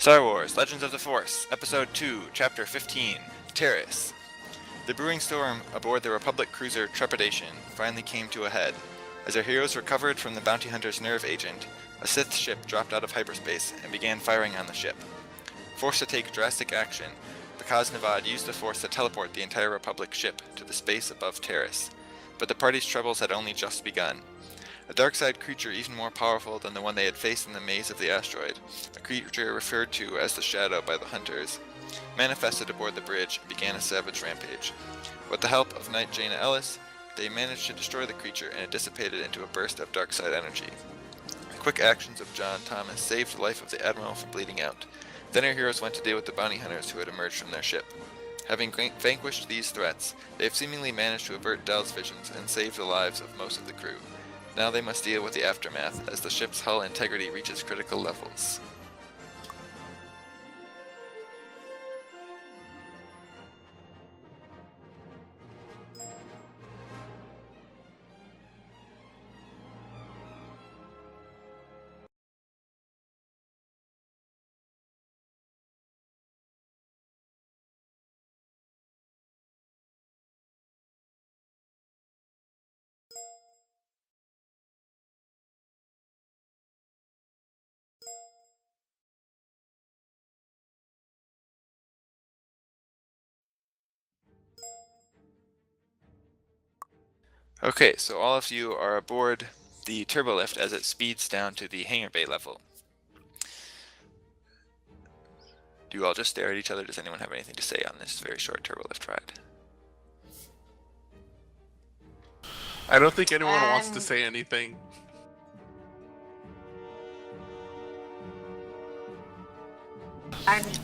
Star Wars Legends of the Force, Episode 2, Chapter 15, Terrace. The brewing storm aboard the Republic cruiser Trepidation finally came to a head. As our heroes recovered from the bounty hunter's nerve agent, a Sith ship dropped out of hyperspace and began firing on the ship. Forced to take drastic action, the Kaz Navad used the Force to teleport the entire Republic ship to the space above Terrace. But the party's troubles had only just begun. A dark-side creature even more powerful than the one they had faced in the maze of the asteroid, a creature referred to as the Shadow by the Hunters, manifested aboard the bridge and began a savage rampage. With the help of Knight Jaina Ellis, they managed to destroy the creature and it dissipated into a burst of dark-side energy. The quick actions of John Thomas saved the life of the Admiral from bleeding out. Then our heroes went to deal with the bounty hunters who had emerged from their ship. Having vanquished these threats, they have seemingly managed to avert Del's visions and save the lives of most of the crew. Now they must deal with the aftermath as the ship's hull integrity reaches critical levels. Okay, so all of you are aboard the turbolift as it speeds down to the hangar bay level. Do you all just stare at each other? Does anyone have anything to say on this very short turbolift ride? I don't think anyone wants to say anything.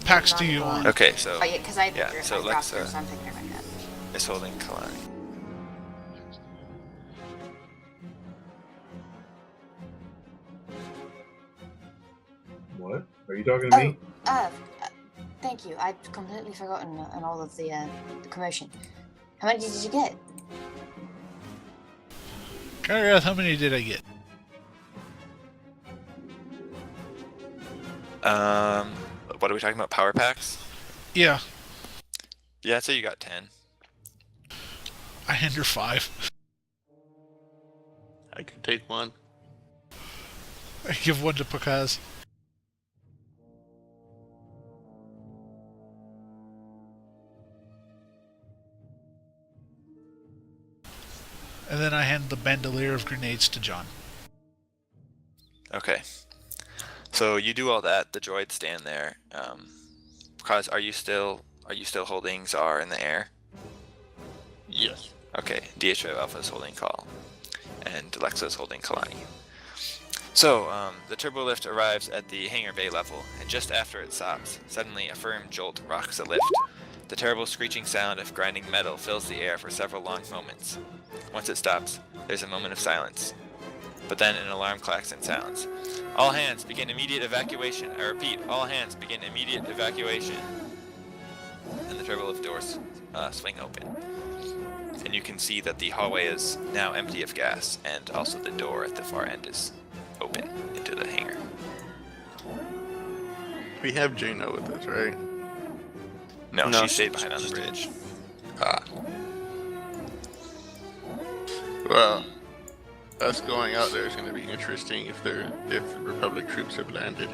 Pax do you want? Okay, so Oh yeah, because I yeah, so Lexa so I'm thinking about that. is holding Kalani. What? Are you talking to me? Thank you. I'd completely forgotten on all of the commotion. How many did you get? Carry how many did I get? What are we talking about? Power packs? Yeah, Yeah, so you got 10. I hinder 5. I could take one. I give one to Pakaz. And then I hand the bandolier of grenades to John. Okay. So you do all that. The droids stand there. Because are you still holding Czar in the air? Yes. Okay. DH5 Alpha is holding Call, and Alexa is holding Kalani. So the turbolift arrives at the hangar bay level, and just after it stops, suddenly a firm jolt rocks the lift. The terrible screeching sound of grinding metal fills the air for several long moments. Once it stops, there's a moment of silence. But then an alarm klaxon sounds. All hands begin immediate evacuation. I repeat, all hands begin immediate evacuation. And the turbolift doors swing open. And you can see that the hallway is now empty of gas, and also the door at the far end is open into the hangar. We have Jaina with us, right? No, No, she stayed she- behind on the she- bridge. Well, us going out there is going to be interesting if Republic troops have landed.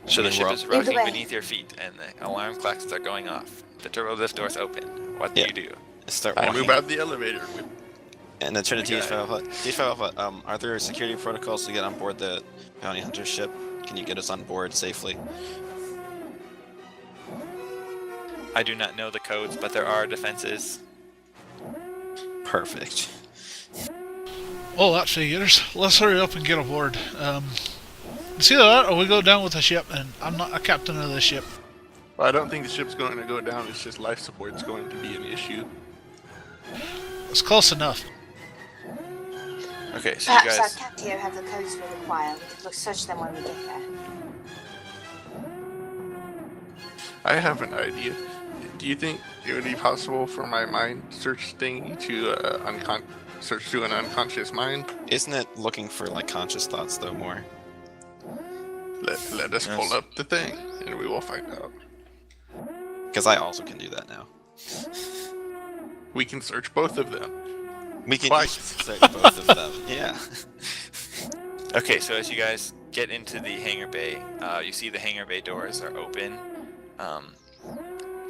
So the ship is Either rocking way. beneath your feet, and the alarm klaxons are going off. The turbolift doors open. What do Yeah. you do? Start I walking. move out the elevator. And then turn to Okay. DH5 Alpha. DH5 Alpha, are there security protocols to get on board the bounty hunter ship? Can you get us on board safely? I do not know the codes, but there are defenses. Perfect. Well, that figures. Let's hurry up and get aboard. It's either that or we go down with the ship, and I'm not a captain of the ship. Well, I don't think the ship's going to go down. It's just life support's going to be an issue. It's close enough. Okay, so you Perhaps our guys... Captio have the codes we require. We could look search them when we get there. I have an idea. Do you think it would be possible for my mind search thingy to search to an unconscious mind? Isn't it looking for like conscious thoughts though more? Let us Yes. pull up the thing, and we will find out. Because I also can do that now. We can search both of them. We can Twice. search both of them. Yeah. Okay, so as you guys get into the hangar bay, you see the hangar bay doors are open.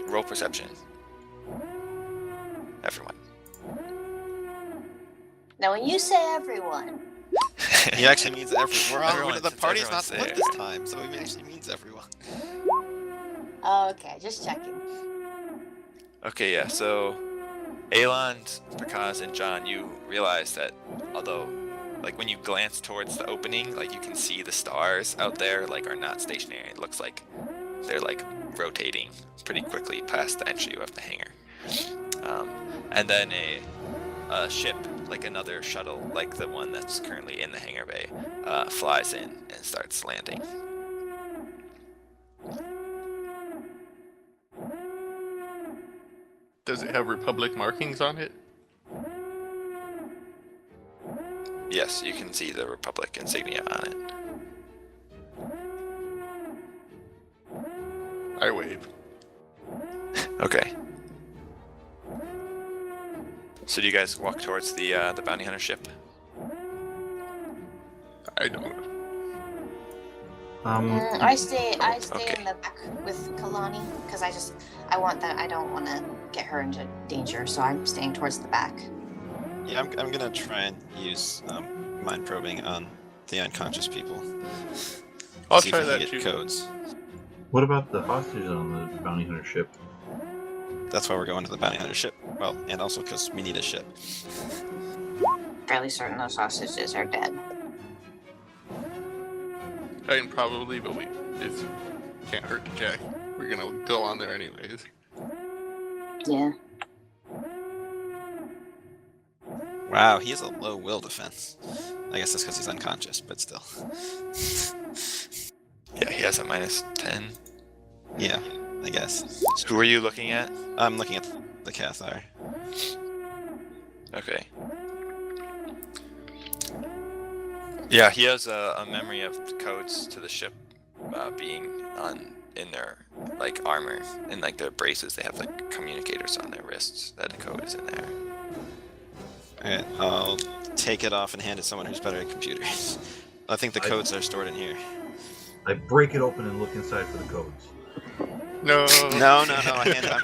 Roll perception. Everyone. Now, when you say everyone, He actually means everyone. We're on. Everyone, The since party's not everyone's split there. this time, so it actually means everyone. okay, just checking. Okay, yeah, so Aeland, Prakaz, and John, you realize that although, like, when you glance towards the opening, like, you can see the stars out there, like, are not stationary. It looks like they're, like, rotating pretty quickly past the entry of the hangar. And then a ship, like another shuttle, like the one that's currently in the hangar bay, flies in and starts landing. Does it have Republic markings on it? Yes, you can see the Republic insignia on it. I wave. Okay. So do you guys walk towards the bounty hunter ship? I don't. I stay Okay. in the back with Kalani because I want that. I don't want to get her into danger, so I'm staying towards the back. Yeah, I'm gonna try and use mind probing on the unconscious people. I'll See try if I that can too. get codes. What about the hostages on the bounty hunter ship? That's why we're going to the bounty hunter ship. Well, and also because we need a ship. Fairly certain those hostages are dead. I mean, probably, but it can't hurt to check. We're gonna go on there anyways. Yeah. Wow, he has a low will defense. I guess that's because he's unconscious, but still. Yeah, he has a -10. Yeah, I guess. So who are you looking at? I'm looking at the Cathar. Okay. Yeah, he has a memory of the codes to the ship being in their like armor and like their braces. They have like communicators on their wrists that the code is in there. Alright, I'll take it off and hand it to someone who's better at computers. I think the codes are stored in here. I break it open and look inside for the codes. No. No, I'm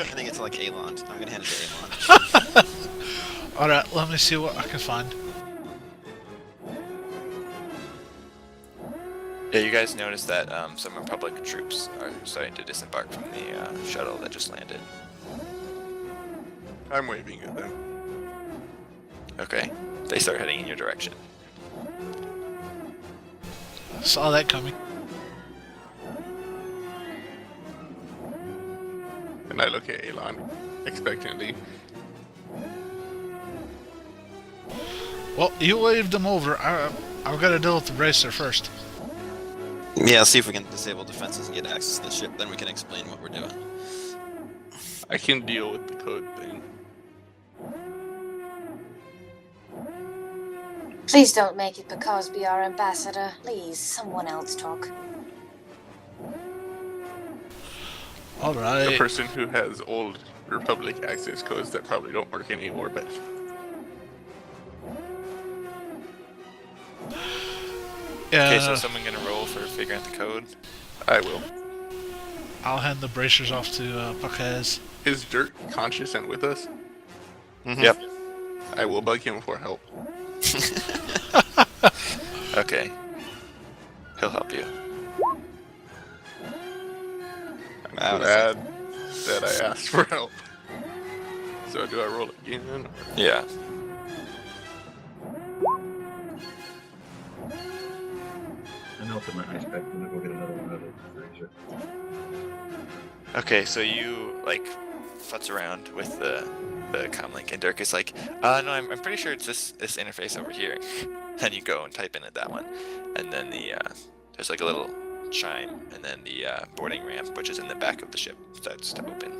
handing it to like Aeland. I'm gonna hand it to Aeland. Alright, let me see what I can find. Yeah, you guys notice that some Republic troops are starting to disembark from the shuttle that just landed. I'm waving at them. Okay, they start heading in your direction. Saw that coming. And I look at Elon expectantly. Well, you waved them over. I've got to deal with the bracer first. Yeah, see if we can disable defenses and get access to the ship, then we can explain what we're doing. I can deal with the code thing. Please don't make it because be our ambassador. Please, someone else talk. The Alright. person who has old Republic access codes that probably don't work anymore, but Okay, so Yeah, is someone gonna roll for figuring out the code? I will. I'll hand the bracers off to Pakaz. Is Dirk conscious and with us? Mhm. Yep. I will bug him for help. Okay. He'll help you. Wow, Glad that I asked for help. So do I roll again? Or... Yeah. I know it's in my ice pack. I'm gonna go get another one out of the freezer. Okay, so you like futz around with the comlink, and Dirk is like, no, I'm pretty sure it's this interface over here. Then you go and type in at that one, and then there's like a little chime, and then the boarding ramp, which is in the back of the ship, starts to open.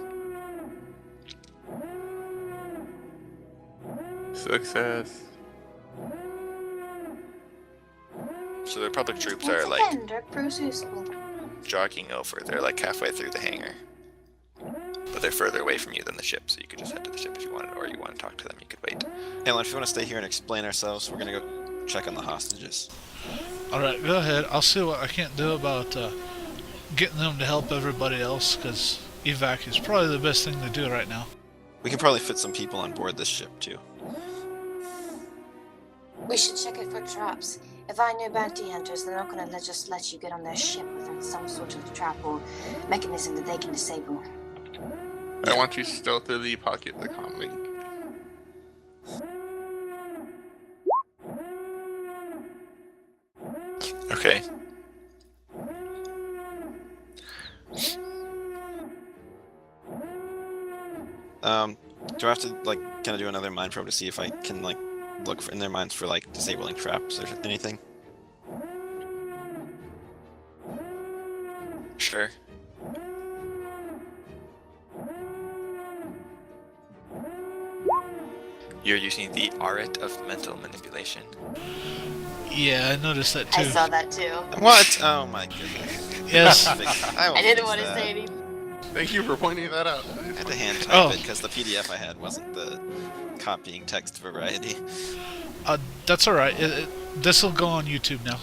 Success. So the Republic troops Once are like again, Dirk proves useful. jogging over. They're like halfway through the hangar. But they're further away from you than the ship, so you could just head to the ship if you wanted, or you want to talk to them, you could wait. Alan, if you want to stay here and explain ourselves, we're gonna go check on the hostages. Alright, go ahead. I'll see what I can't do about getting them to help everybody else, because evac is probably the best thing to do right now. We can probably fit some people on board this ship too. We should check it for traps. If I knew bounty hunters, they're not going to just let you get on their ship without some sort of trap or mechanism that they can disable. I want you stealthily pocket the comlink. Okay. Do I have to like kind of do another mind probe to see if I can like look in their minds for like disabling traps or anything? Sure. You're using the art of mental manipulation. Yeah, I noticed that I too. saw that too. What? Oh my goodness. Yes. I didn't want to say anything. Thank you for pointing that out. I had to hand type Oh. it because the PDF I had wasn't the copying text variety. That's alright. This will go on YouTube now.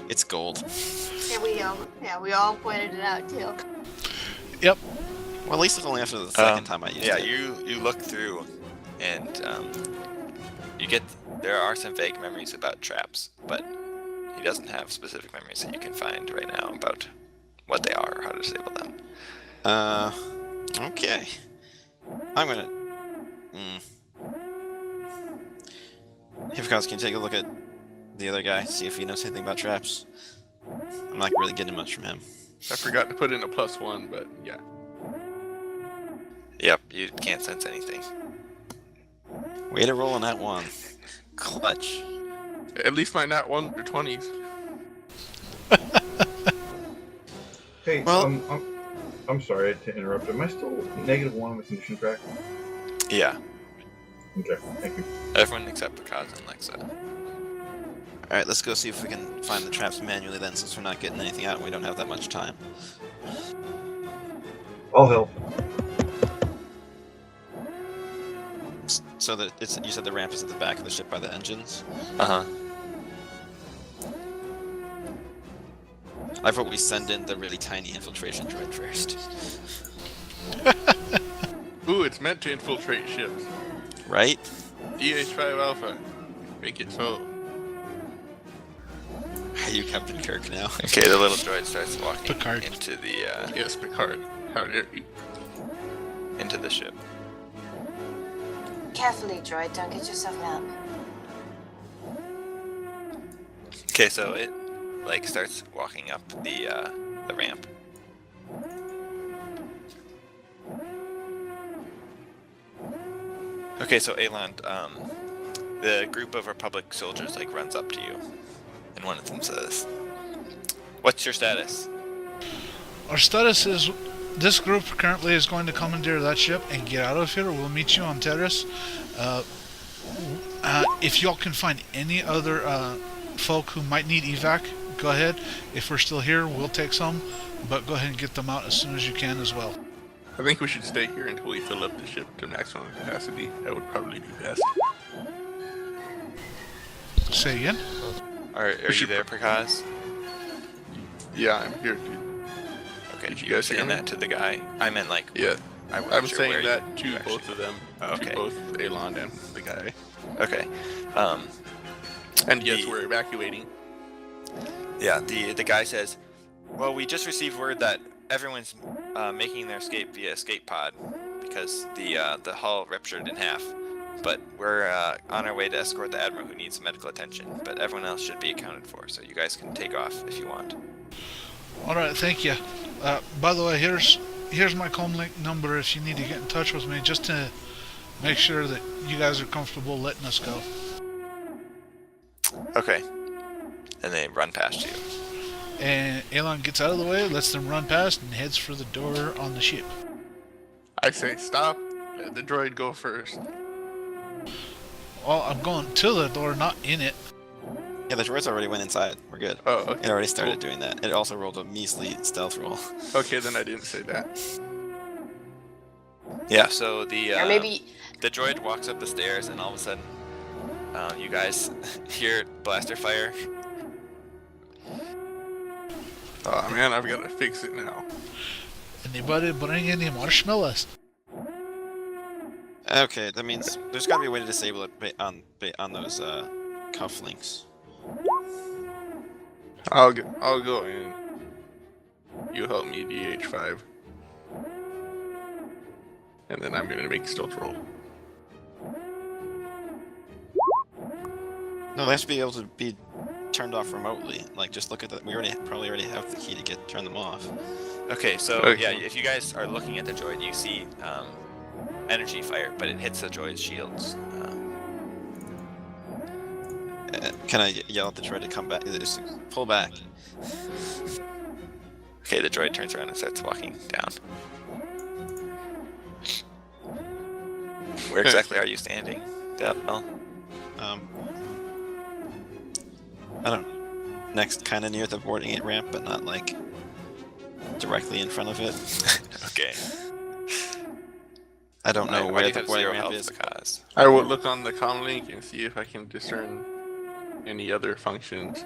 It's gold. Yeah, we all pointed it out too. Yep. Well, at least it's only after the second time I used Yeah, it. you look through, and there are some vague memories about traps, but he doesn't have specific memories that you can find right now about what they are or how to disable them. Okay. I'm gonna. Hippocampus, can you take a look at the other guy, see if he knows anything about traps? I'm not really getting much from him. I forgot to put in a +1, but yeah. Yep, you can't sense anything. Way to roll on that one. Clutch. At least my nat 1 or 20s. Hey, Well- I'm sorry to interrupt. Am I still -1 on the condition track? Yeah, Okay, thank you. everyone except Prakaz and Lexa. Alright, let's go see if we can find the traps manually then, since we're not getting anything out and we don't have that much time. I'll help. So that you said the ramp is at the back of the ship by the engines? Uh-huh. I vote we send in the really tiny infiltration droid first. Ooh, it's meant to infiltrate ships. Right? DH5 Alpha. Make it so. Are you Captain Kirk now? Okay, the little droid starts walking Picard. into the Yes, Picard. How dare you? into the ship. Carefully, droid. Don't get yourself out. Okay, so it like starts walking up the ramp. Okay, so Aland, the group of Republic soldiers like runs up to you, and one of them says, "What's your status?" Our status is this group currently is going to commandeer that ship and get out of here. We'll meet you on Terrace. If y'all can find any other folk who might need evac, go ahead. If we're still here, we'll take some, but go ahead and get them out as soon as you can as well. I think we should stay here until we fill up the ship to maximum capacity. That would probably be best. Say again? Are you should there, Prakaz? Yeah, I'm here, dude. Okay, Did you you guys saying hear me? that to the guy? I meant like Yeah, I wasn't I'm sure saying where that you to actually- both of them. Oh, okay. To both Elon and the guy. Okay. And yes, The- we're evacuating. Yeah, the guy says, "Well, we just received word that everyone's making their escape via escape pod because the hull ruptured in half. But we're on our way to escort the admiral who needs medical attention. But everyone else should be accounted for, so you guys can take off if you want." Alright, thank you. By the way, here's my comlink number if you need to get in touch with me, just to make sure that you guys are comfortable letting us go. Okay. And they run past you. And Elon gets out of the way, lets them run past, and heads for the door on the ship. I say stop. Let the droid go first. Well, I'm going to the door, not in it. Yeah, the droids already went inside. We're good. Oh, okay. It already started doing that. It also rolled a measly stealth roll. Okay, then I didn't say that. Yeah. So the Or maybe the droid walks up the stairs, and all of a sudden, you guys hear blaster fire. Oh man, I've got to fix it now. Anybody bring any marshmallows? Okay, that means there's gotta be a way to disable it on those cufflinks. I'll go in. You help me, DH5. And then I'm gonna make stealth roll. No, they have to be able to be turned off remotely. Like, just look at that. We probably already have the key to turn them off. Okay, so Okay. yeah, if you guys are looking at the droid, you see energy fire, but it hits the droid's shields. Can I yell at the droid to come back? Just pull back. Okay, the droid turns around and starts walking down. Where exactly are you standing, Del? I don't. Next, kind of near the boarding gate ramp, but not like directly in front of it. Okay. I don't know Why where do you the have boarding 0 ramp health is. because? I will look on the comlink and see if I can discern any other functions.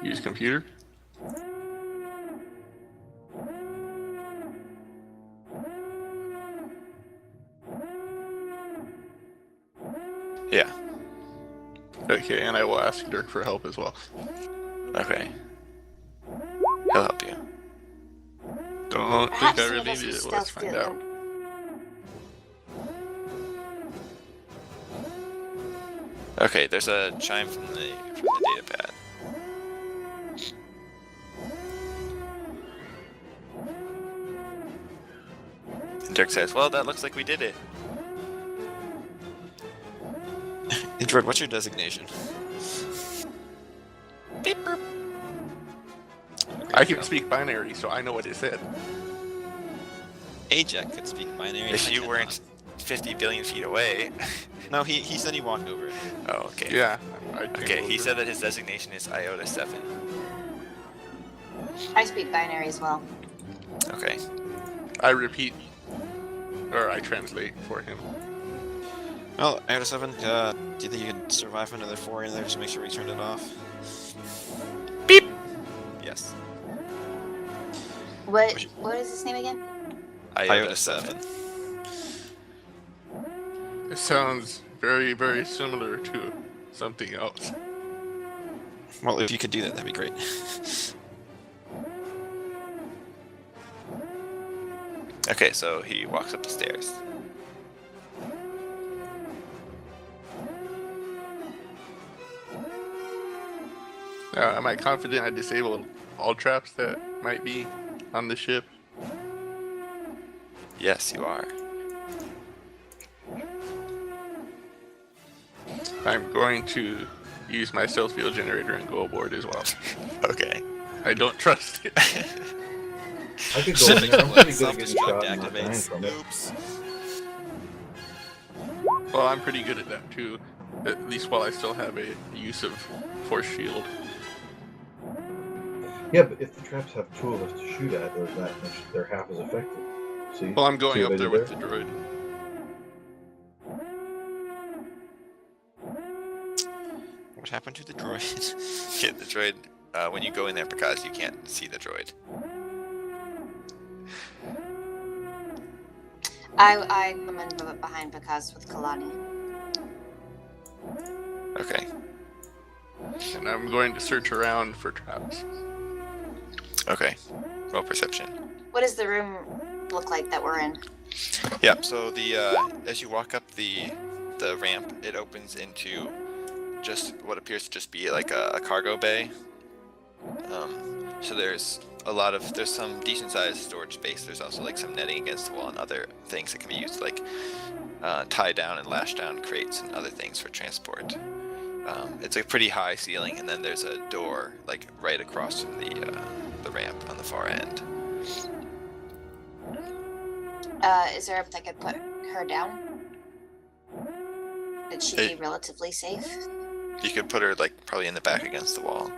Use computer. Yeah. Okay, and I will ask Dirk for help as well. Okay. He'll help you. Don't perhaps think I some of really us need will it. Let's stealth find steal out. them. Okay, there's a chime from the data pad. And Dirk says, "Well, that looks like we did it." Hey, droid, what's your designation? Beep, boop. I can speak binary, so I know what it said. Ajax could speak binary. If I you cannot. weren't 50 billion feet away. No, he said he walked over it. Oh, okay. Yeah. I came Okay, he over. said that his designation is Iota 7. I speak binary as well. Okay. I repeat, or I translate for him. Well, Iota 7, do you think you could survive another 4 in there to make sure we turned it off? Yes. What is his name again? Iota 7. It sounds very, very similar to something else. Well, if you could do that, that'd be great. Okay, so he walks up the stairs. Am I confident I disabled all traps that might be on the ship? Yes, you are. I'm going to use my stealth field generator and go aboard as well. Okay. I don't trust it. I could go in there. I'm pretty good at getting Self-destruct shot and not dying activates. from it. Oops. Well, I'm pretty good at that too. At least while I still have a use of force shield. Yeah, but if the traps have two of us to shoot at, they're half as effective. See? Well, I'm going See up what I there did with the droid. What happened to the droid? Get the droid. When you go in there, because you can't see the droid. I come in behind Bakaz with Kalani. Okay. And I'm going to search around for traps. Okay. Roll perception. What does the room look like that we're in? Yeah. So the as you walk up the ramp, it opens into just what appears to just be like a cargo bay. So there's some decent sized storage space. There's also like some netting against the wall and other things that can be used to like tie down and lash down crates and other things for transport. It's a pretty high ceiling, and then there's a door like right across from the ramp on the far end. Is there a her down? That she'd Hey. be relatively safe? You could put her like probably in the back against the wall.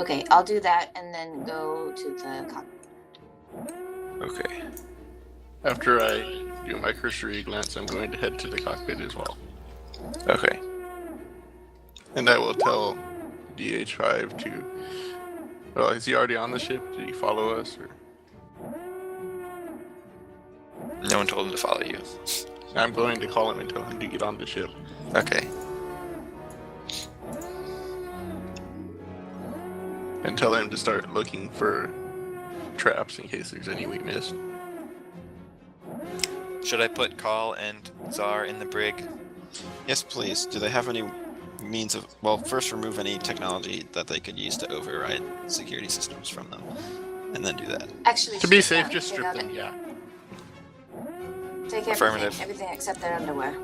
Okay, I'll do that and then go to the cockpit. Okay. After I do my cursory glance, I'm going to head to the cockpit as well. Okay. And I will tell DH5 to. Well, is he already on the ship? Did he follow us? Or... No one told him to follow you. I'm going to call him and tell him to get on the ship. Okay. And tell him to start looking for traps in case there's any we missed. Should I put Call and Czar in the brig? Yes, please. Do they have any means of... Well, first remove any technology that they could use to override security systems from them. And then do that. Actually, To be strip safe, out- just take strip out- them, yeah. Take Affirmative. everything except their underwear.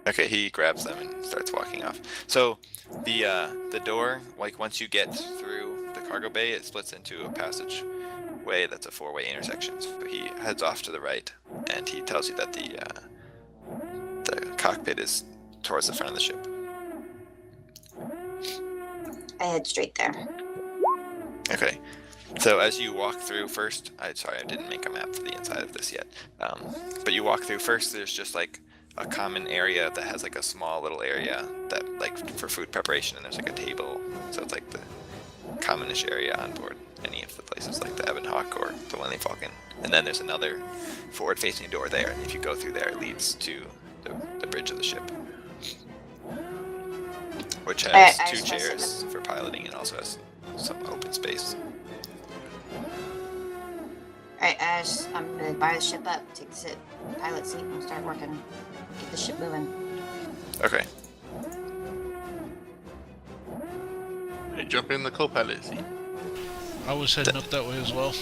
Okay, he grabs them and starts walking off. So the door, like once you get through the cargo bay, it splits into a passageway that's a four-way intersection. So he heads off to the right, and he tells you that the cockpit is towards the front of the ship. I head straight there. Okay. So as you walk through first, sorry, I didn't make a map for the inside of this yet. But you walk through first, there's just like a common area that has like a small little area that like for food preparation, and there's like a table. So it's like the commonish area on board any of the places like the Ebon Hawk or the Lily Falcon. And then there's another forward-facing door there, and if you go through there, it leads to the bridge of the ship, which has I two just wanna sit chairs for piloting and also has some open space. Alright, I'm gonna buy the ship up, take the pilot seat, and start working. Get the ship moving. Okay. I jump in the co-pilot seat. I was heading up that way as well.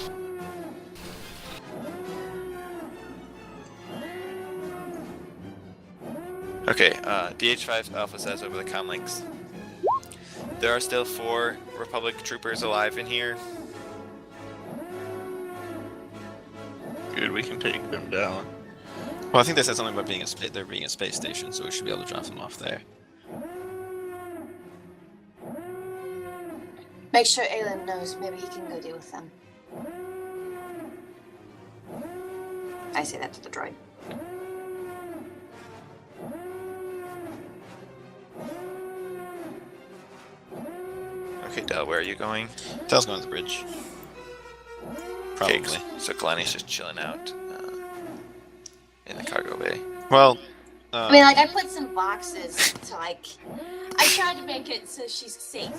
Okay, DH5 Alpha says over the comlinks. There are still 4 Republic troopers alive in here. Good, we can take them down. Well, I think they said something about being there being a space station, so we should be able to drop them off there. Make sure Aelin knows. Maybe he can go deal with them. I say that to the droid. Okay, Del, where are you going? Tel's going to the bridge. Okay, Probably. so Kalani's just chilling out in the cargo bay. Well, I mean, like, I put some boxes to, like... I tried to make it so she's safe.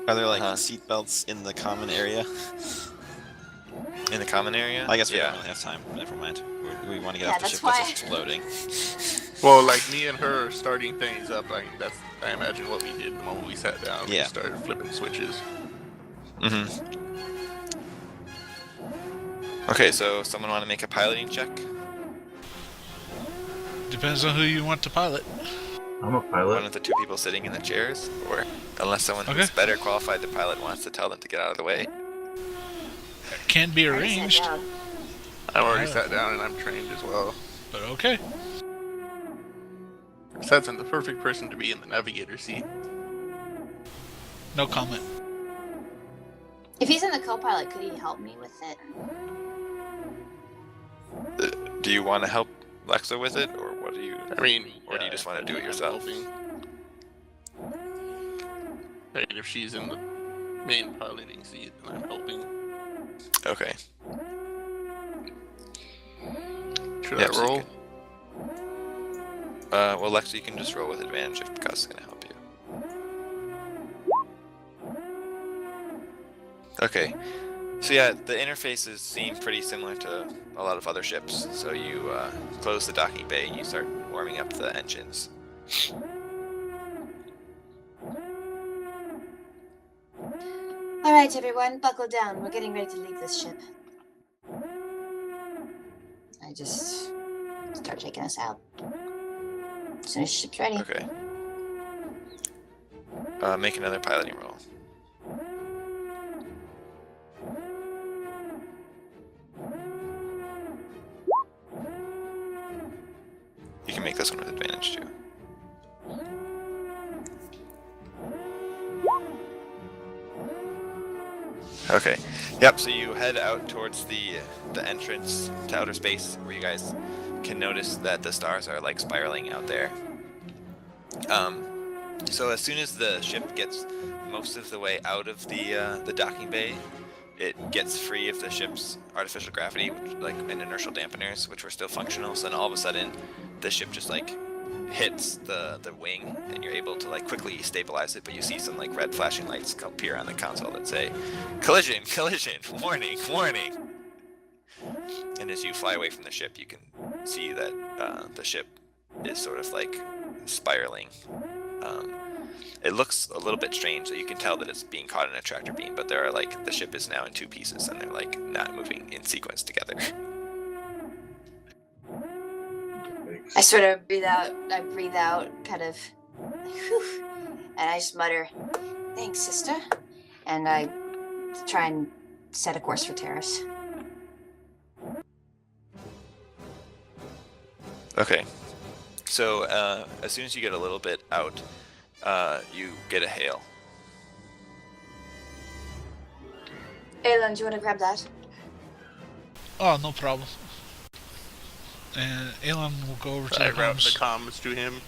are there like Huh. seat belts in the common area? In the common area? I guess we yeah. don't really have time. Never mind. We want to get Yeah, off the that's ship why- that's exploding. Well, like me and her are starting things up. Like that's, I imagine, what we did the moment we sat down. Yeah. We started flipping switches. Mm-hmm. Okay, so someone want to make a piloting check? Depends on who you want to pilot. I'm a One pilot. of the 2 people sitting in the chairs? Or unless someone who's Okay. better qualified to pilot wants to tell them to get out of the way. Can be I already sat arranged, down. I've already Pilot. sat down and I'm trained as well. but okay. Besides, I'm the perfect person to be in the navigator seat. No comment. If he's in the co-pilot, could he help me with it? Do you want to help Lexa with it, or what do you... I mean, Or do you just wanna do it I'm yourself? helping. And if she's in the main piloting seat, then I'm helping. Okay. Should Yep, I so you roll? can- well, Lexa, you can just roll with advantage if Gus is going to help you. Okay. So yeah, the interfaces seem pretty similar to a lot of other ships. So you close the docking bay and you start warming up the engines. Alright, everyone, buckle down. We're getting ready to leave this ship. I just start taking us out. As soon as the ship's ready. Okay. Make another piloting roll. advantage to. Okay. Yep. So you head out towards the entrance to outer space, where you guys can notice that the stars are like spiraling out there. So as soon as the ship gets most of the way out of the docking bay, it gets free of the ship's artificial gravity, like and inertial dampeners, which were still functional. So then all of a sudden, the ship just like hits the wing, and you're able to like quickly stabilize it. But you see some like red flashing lights appear on the console that say, "Collision, collision, warning, warning." And as you fly away from the ship, you can see that the ship is sort of like spiraling. It looks a little bit strange, so you can tell that it's being caught in a tractor beam, but there are like the ship is now in two pieces, and they're like not moving in sequence together. I sort of breathe out. I breathe out, kind of, whew, and I just mutter, "Thanks, sister," and I try and set a course for Terrace. Okay. So as soon as you get a little bit out, you get a hail. Aelin, do you want to grab that? Oh, no problem. And Aelon will go over to I the route the comms. comms to him.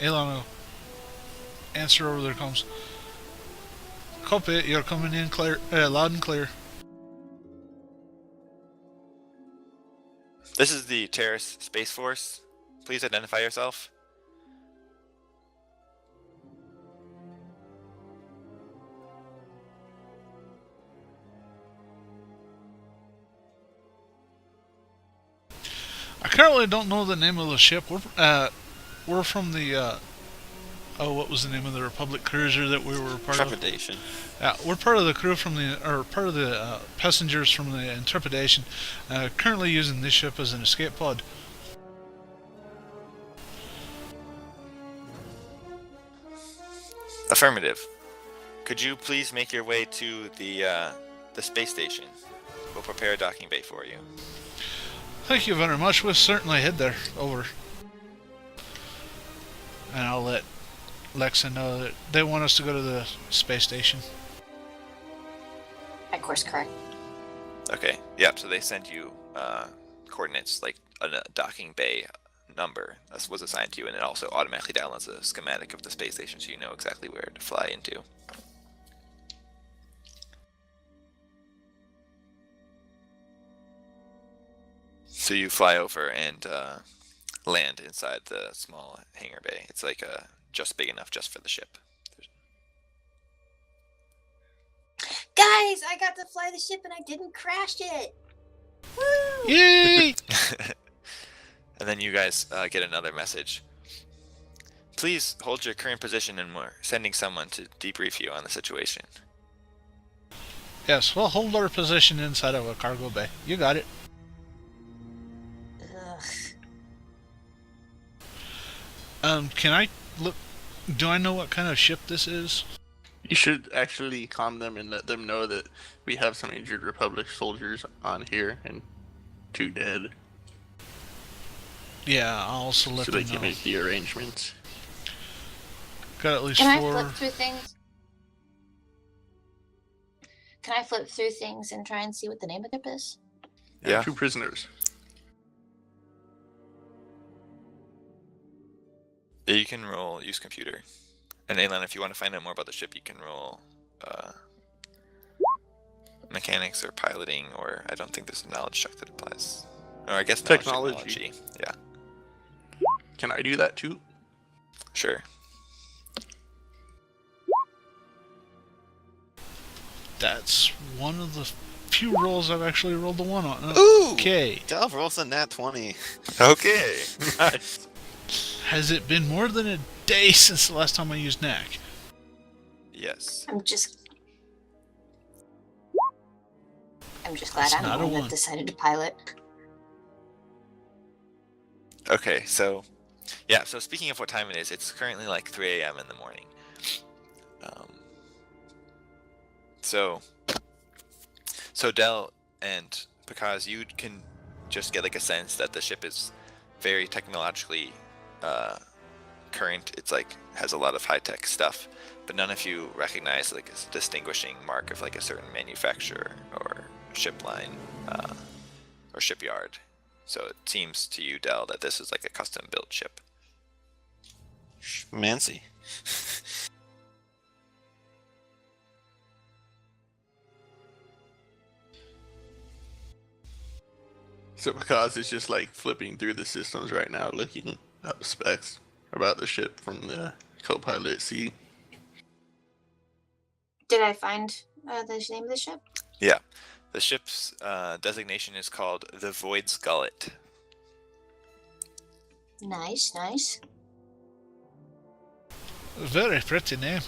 Aelon will answer over their comms. Copy, you're coming in clear, loud and clear. This is the Terrace Space Force. Please identify yourself. I currently don't know the name of the ship. We're from the what was the name of the Republic cruiser that we were part of? Trepidation. Yeah, we're part of the crew from part of the passengers from the Intrepidation. Currently using this ship as an escape pod. Affirmative. Could you please make your way to the space station? We'll prepare a docking bay for you. Thank you very much. We'll certainly head there. Over. And I'll let Lexa know that they want us to go to the space station. My course correct. Okay. Yep. So they send you coordinates, like a docking bay number that was assigned to you, and it also automatically downloads a schematic of the space station, so you know exactly where to fly into. So you fly over and land inside the small hangar bay. It's like just big enough just for the ship. Guys, I got to fly the ship and I didn't crash it. Woo! Yay! And then you guys get another message. Please hold your current position, and we're sending someone to debrief you on the situation. Yes, we'll hold our position inside of a cargo bay. You got it. Ugh. Can I look? Do I know what kind of ship this is? You should actually calm them and let them know that we have some injured Republic soldiers on here and 2 dead, Yeah, I'll also let so them they can know. make the arrangements. Got at least Can I 4. flip through things? Can I flip through things and try and see what the name of the ship is? Yeah. 2 prisoners. Yeah, you can roll use computer. And Alan, if you want to find out more about the ship, you can roll mechanics or piloting, or I don't think there's a knowledge check that applies. Or I guess knowledge Technology. technology. Yeah, Can I do that too? sure. That's one of the few rolls I've actually rolled the 1 on. Ooh! Okay. Delve rolls a nat 20. Okay. Nice. Has it been more than a day since the last time I used NAC? Yes. I'm just glad It's I'm not the a one that 1. decided to pilot. Okay, so yeah, so speaking of what time it is, it's currently like 3 a.m. in the morning. So Del and Picaz, you can just get like a sense that the ship is very technologically current. It's like has a lot of high tech stuff, but none of you recognize like a distinguishing mark of like a certain manufacturer or ship line or shipyard. So it seems to you, Dell, that this is like a custom built ship. Mancy. So because it's just like flipping through the systems right now, looking at the specs about the ship from the co-pilot seat. Did I find the name of the ship? Yeah. The ship's designation is called the Void's Gullet. Nice, nice. Very pretty name.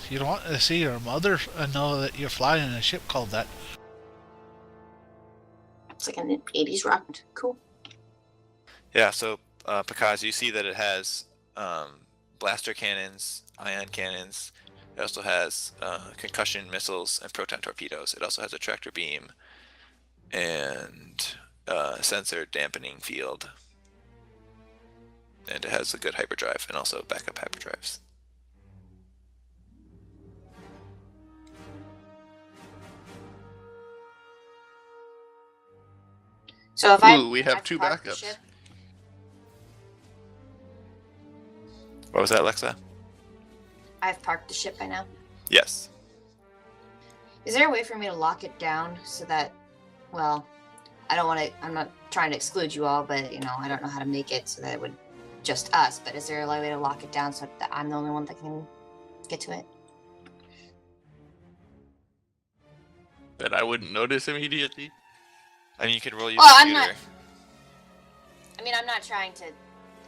You'd want to see your mother and know that you're flying in a ship called that. It's like an 80s rock. Cool. Yeah, so Pakaz, you see that it has blaster cannons, ion cannons. It also has concussion missiles and proton torpedoes. It also has a tractor beam and sensor dampening field. And it has a good hyperdrive and also backup hyperdrives. So if Ooh, we have I've two parked the backups. ship, What was that, Alexa? I've parked the ship by now. Yes. Is there a way for me to lock it down so that, well, I don't want to, I'm not trying to exclude you all, but, you know, I don't know how to make it so that it would just us, but is there a way to lock it down so that I'm the only one that can get to it? That I wouldn't notice immediately. I mean, you could roll your Well, I'm computer. I mean, I'm not trying to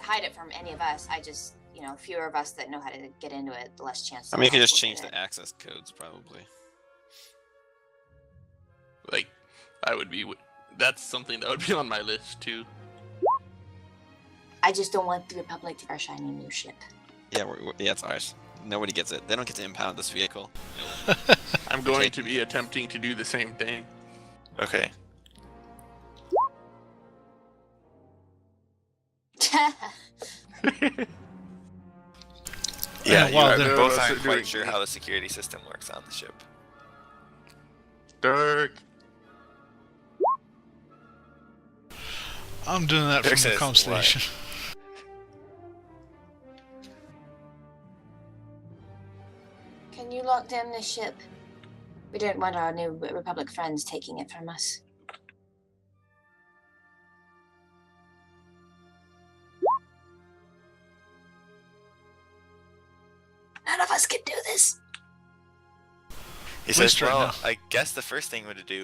hide it from any of us. I just, you know, fewer of us that know how to get into it, the less chance. I mean, you can someone else just will change get the in. access codes, probably. Like, I would be. That's something that would be on my list too. I just don't want the Republic to our shiny new ship. Yeah, yeah, it's ours. Nobody gets it. They don't get to impound this vehicle. I'm going to be attempting to do the same thing. Okay. Yeah, Yeah, you well, are, then- both Those aren't are quite doing- sure how the security system works on the ship. Dirk. I'm doing that Derek from the says, comm "What?" station. Can you lock down this ship? We don't want our new Republic friends taking it from us. None of us can do this. He says, Least right well, now. I guess the first thing would be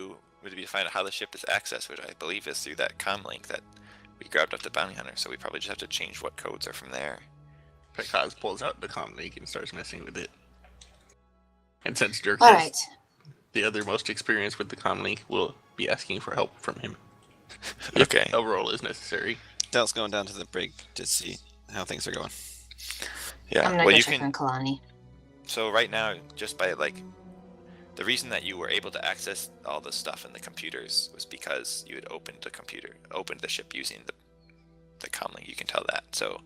to find out how the ship is accessed, which I believe is through that comm link that we grabbed up the bounty hunter, so we probably just have to change what codes are from there. Pekaz pulls out the comm link and starts messing with it. And since Dirk All is right. the other most experienced with the comm link, we'll be asking for help from him. If Okay. a roll is necessary. Dell's going down to the brig to see how things are going. Yeah, I'm gonna well, go you check can. on Kalani. So right now, just by like, the reason that you were able to access all the stuff in the computers was because you had opened the ship using the comm link. You can tell that. So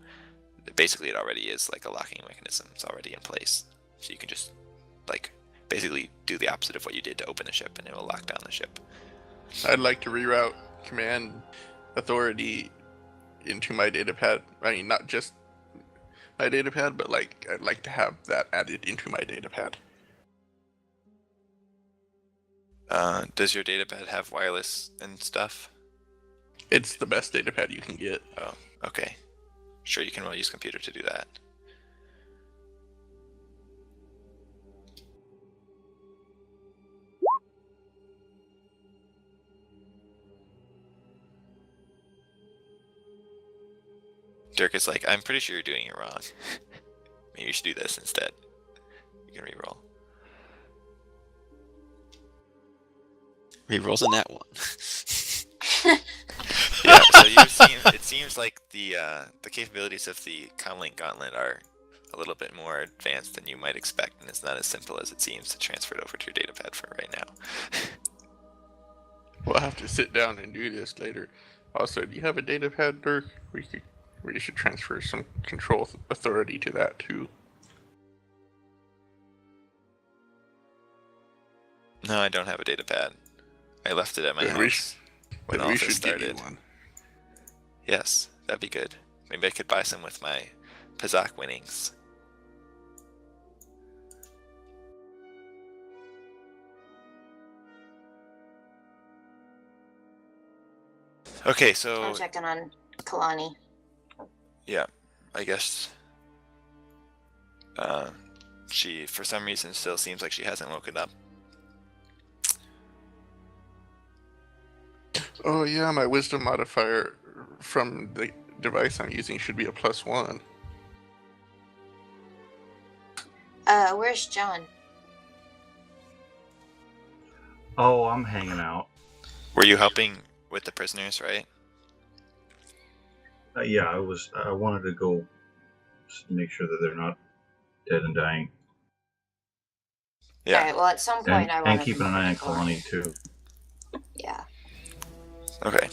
basically, it already is like a locking mechanism. It's already in place. So you can just like basically do the opposite of what you did to open the ship, and it will lock down the ship. I'd like to reroute command authority into my datapad. I mean, not just my datapad, but like I'd like to have that added into my datapad. Does your datapad have wireless and stuff? It's the best datapad you can get. Oh, okay. Sure, you can well use computer to do that. Dirk is like, I'm pretty sure you're doing it wrong. Maybe you should do this instead. You can reroll. Rerolls in that one. Yeah, so you've seen. It seems like the capabilities of the Comlink Gauntlet are a little bit more advanced than you might expect, and it's not as simple as it seems to transfer it over to your datapad for right now. We'll have to sit down and do this later. Also, do you have a data pad, Dirk? We should transfer some control authority to that too. No, I don't have a data pad. I left it at my Then we house when Then all we this should get started. you one. Yes, that'd be good. Maybe I could buy some with my Pazak winnings. Okay, so I'm checking on Kalani. yeah, I guess she, for some reason, still seems like she hasn't woken up. Oh yeah, my wisdom modifier from the device I'm using should be a +1. Where's John? Oh, I'm hanging out. Were you helping with the prisoners, right? Yeah, I wanted to go make sure that they're not dead and dying, Yeah. Alright, well, at some point I want and to keeping an eye on Kalani too. Yeah. Okay.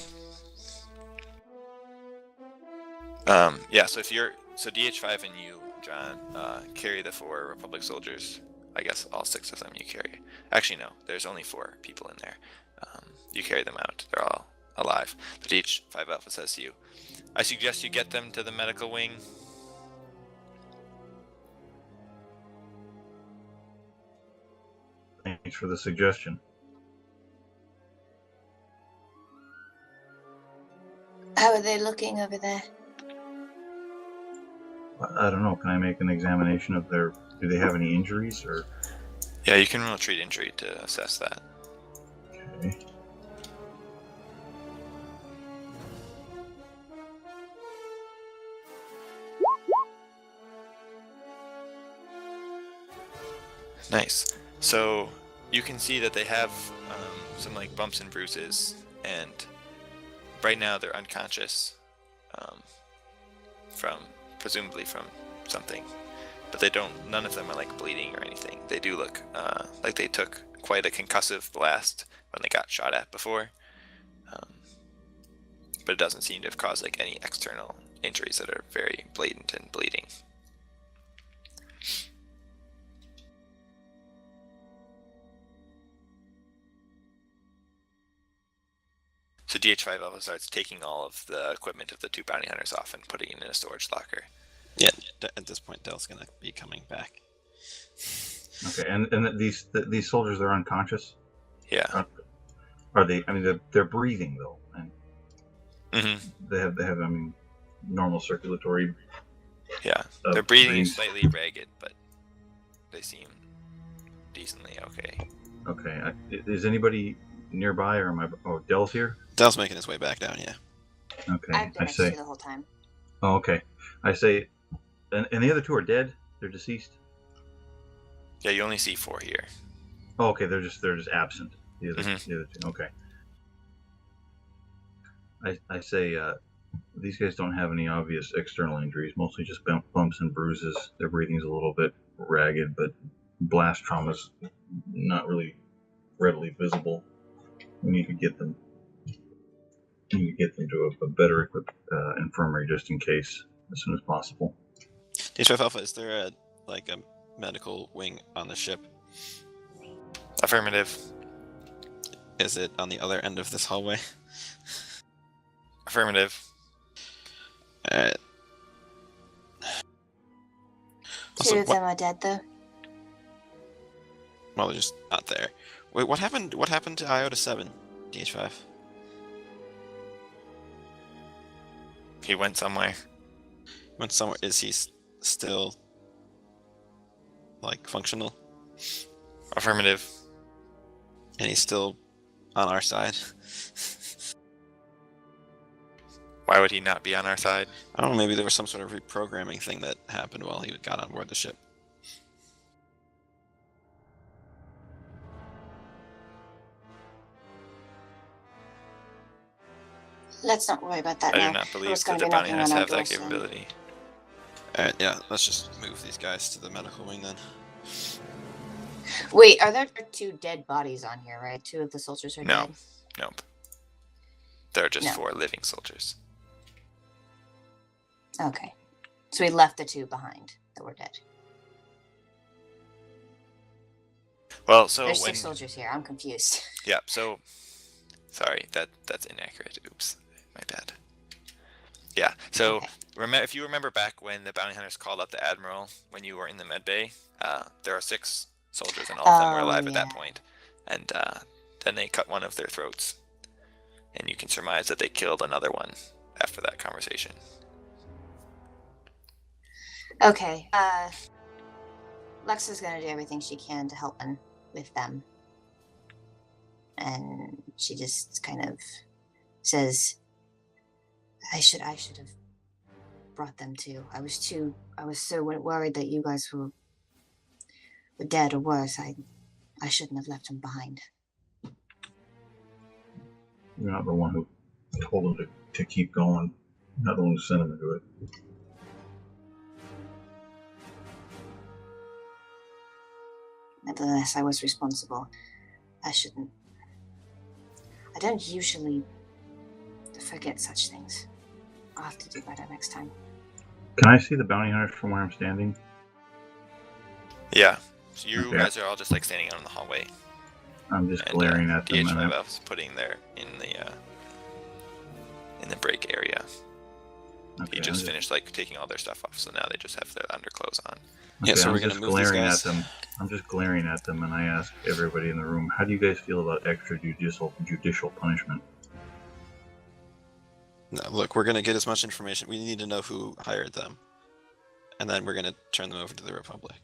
Yeah, so DH5 and you, John, carry the 4 Republic soldiers. I guess all 6 of them you carry. Actually, no, there's only 4 people in there. You carry them out. They're all alive. The DH5 Alpha says to you, I suggest you get them to the medical wing. Thanks for the suggestion. How are they looking over there? I don't know. Can I make an examination of their? Do they have any injuries or? Yeah, you can roll treat injury to assess that. Okay. Nice. So you can see that they have some like bumps and bruises, and right now they're unconscious, presumably from something, but they don't. None of them are like bleeding or anything. They do look like they took quite a concussive blast when they got shot at before, but it doesn't seem to have caused like any external injuries that are very blatant and bleeding. So DH5 Alpha starts taking all of the equipment of the 2 bounty hunters off and putting it in a storage locker. Yeah, at this point, Dell's gonna be coming back. Okay, and these soldiers are unconscious. Yeah. Are they? I mean, they're breathing though, and Mm-hmm. they have I mean, normal circulatory. Yeah. Their breathing is breathing. slightly ragged, but they seem decently okay. Okay, is anybody nearby, or am I? Oh, Dell's here. Dell's making his way back down. Yeah. Okay, I've been I next to say. you the whole time. Oh, okay, I say, and the other 2 are dead. They're deceased. Yeah, you only see 4 here. Oh, okay, they're just absent. The other, Mhm. the other 2. Okay. I say these guys don't have any obvious external injuries. Mostly just bumps and bruises. Their breathing's a little bit ragged, but blast trauma's not really readily visible. We need to get them. To a better equipped infirmary just in case, as soon as possible. DH5 Alpha, is there a medical wing on the ship? Affirmative. Is it on the other end of this hallway? Affirmative. Alright. 2 Also, of them are dead, though. well, they're just not there. Wait, what happened? What happened to Iota 7? DH5. He went somewhere. Went somewhere. Is he still functional? Affirmative. And he's still on our side? Why would he not be on our side? I don't know. Maybe there was some sort of reprogramming thing that happened while he got on board the ship. Let's not worry about that I now. do not believe Who's that gonna the be bounty knocking hunters on our have that door soon? capability. Alright, yeah. Let's just move these guys to the medical wing then. Wait, are there 2 dead bodies on here, right? 2 of the soldiers are No. dead. Nope. There are just No. 4 living soldiers. Okay. So we left the 2 behind that were dead. Well, so There's when 6 soldiers here. I'm confused. yeah, so sorry, that's inaccurate. Oops, my bad. Yeah, so Okay. if you remember back when the bounty hunters called up the admiral when you were in the med bay, there are 6 soldiers and all of them were Oh, alive at that yeah. point, and then they cut one of their throats, and you can surmise that they killed another one after that conversation. Okay. Lexa's gonna do everything she can to help with them. And she just kind of says, I should have brought them too. I was so worried that you guys were dead or worse. I shouldn't have left them behind. You're not the one who told them to keep going. You're not the one who sent them to do it. Nevertheless, I was responsible. I don't usually forget such things. I'll have to do better next time. Can I see the bounty hunters from where I'm standing? Yeah, so you Okay. guys are all just like standing out in the hallway. I'm just And, glaring at them. And DH5F's putting there in the break area. He just finished like taking all their stuff off, so now they just have their underclothes on. Yeah, so I'm we're gonna just move these glaring guys. at them. I'm just glaring at them, and I ask everybody in the room, "How do you guys feel about judicial punishment?" No, look, we're gonna get as much information. We need to know who hired them, and then we're gonna turn them over to the Republic.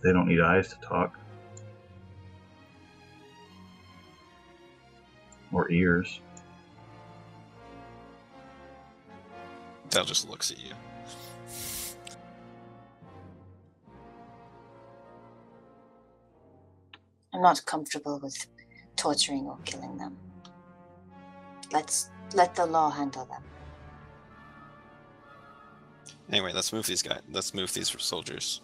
They don't need eyes to talk, or ears. They'll just looks at you. I'm not comfortable with torturing or killing them. Let the law handle them. Anyway, let's move these guys. Let's move these soldiers.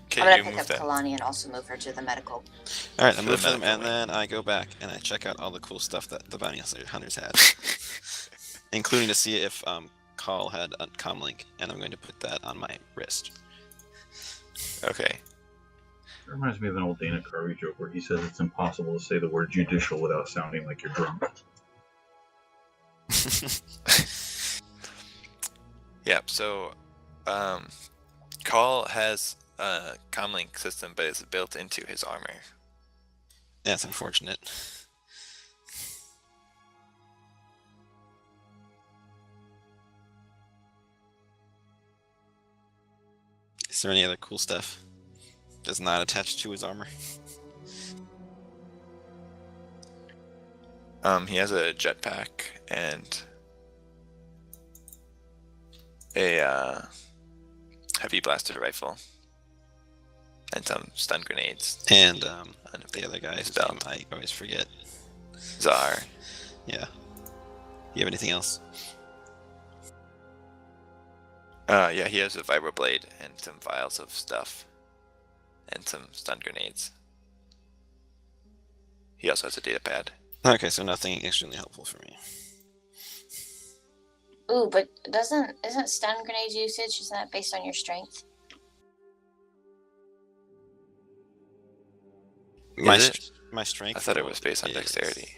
Okay, I'm gonna you pick move up them. Kalani and also move her to the medical. All right, I For the move them, medical and wing. then I go back and I check out all the cool stuff that the bounty hunters had, including to see if Call had a comlink, and I'm going to put that on my wrist. Okay. It reminds me of an old Dana Carvey joke where he says it's impossible to say the word judicial without sounding like you're drunk. Yep. So, Call has a comlink system, but it's built into his armor. That's unfortunate. Is there any other cool stuff that's not attached to his armor? He has a jetpack and a heavy blaster rifle and some stun grenades. And the other His guy's belt. name I always forget. Czar. Yeah. You have anything else? Yeah, he has a vibroblade and some vials of stuff and some stun grenades. He also has a data pad. Okay, so nothing extremely helpful for me. Ooh, but isn't stun grenade usage, isn't that based on your strength? My Is it? my strength. I thought it roll was based on is- dexterity.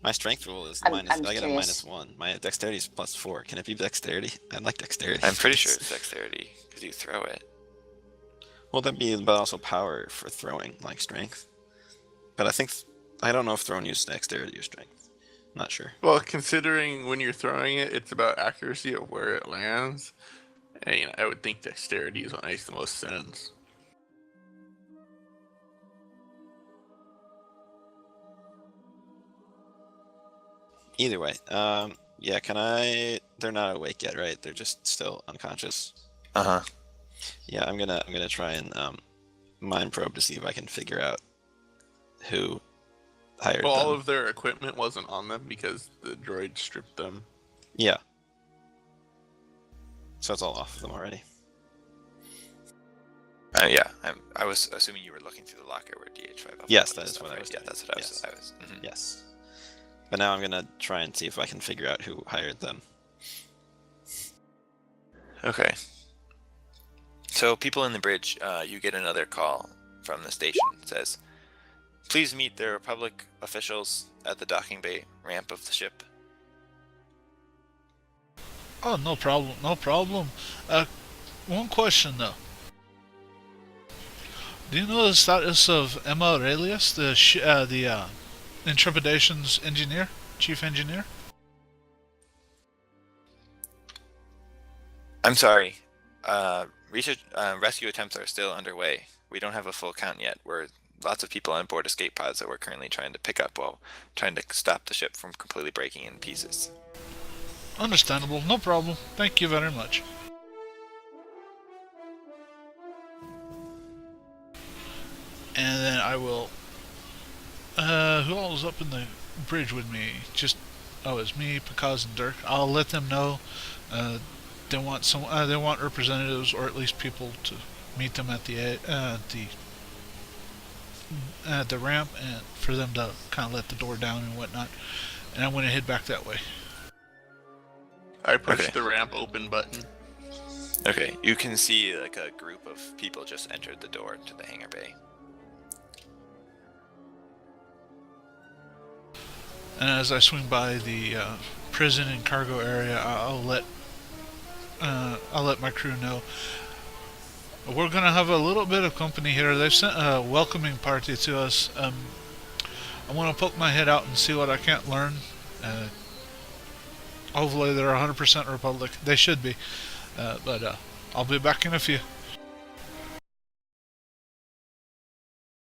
My strength roll is I'm minus. I get a curious. -1. My dexterity is +4. Can it be dexterity? I like dexterity. I'm pretty sure it's dexterity because you throw it. Well, that'd be, but also power for throwing, like strength. But I don't know if throwing uses dexterity or strength. Not sure. Well, considering when you're throwing it, it's about accuracy of where it lands. And I would think dexterity is what makes the most sense. Either way, yeah. They're not awake yet, right? They're just still unconscious. Uh huh. Yeah, I'm gonna try and mind probe to see if I can figure out who hired Well, all them. of their equipment wasn't on them because the droid stripped them. Yeah. So it's all off of them already. Yeah, I was assuming you were looking through the locker where DH5. Yes, that is what I was Yeah, doing. that's what Yes. I was. Mhm. Yes. But now I'm gonna try and see if I can figure out who hired them. Okay. So people in the bridge, you get another call from the station. It says, "Please meet the Republic officials at the docking bay ramp of the ship." Oh, no problem, no problem. One question though. Do you know the status of Emma Aurelius, the Intrepidation's engineer, chief engineer? I'm sorry. Research rescue attempts are still underway. We don't have a full count yet. We're lots of people on board escape pods that we're currently trying to pick up while trying to stop the ship from completely breaking in pieces. Understandable, no problem. Thank you very much. And then I will. Who all was up in the bridge with me? It's me, Pakaz, and Dirk. I'll let them know. They want they want representatives, or at least people, to meet them at the ramp, and for them to kind of let the door down and whatnot. And I'm going to head back that way. I push Okay. the ramp open button. Okay, you can see like a group of people just entered the door to the hangar bay. And as I swing by the prison and cargo area, I'll let my crew know. We're gonna have a little bit of company here. They've sent a welcoming party to us. I want to poke my head out and see what I can't learn. Hopefully they're 100% Republic. They should be. But I'll be back in a few.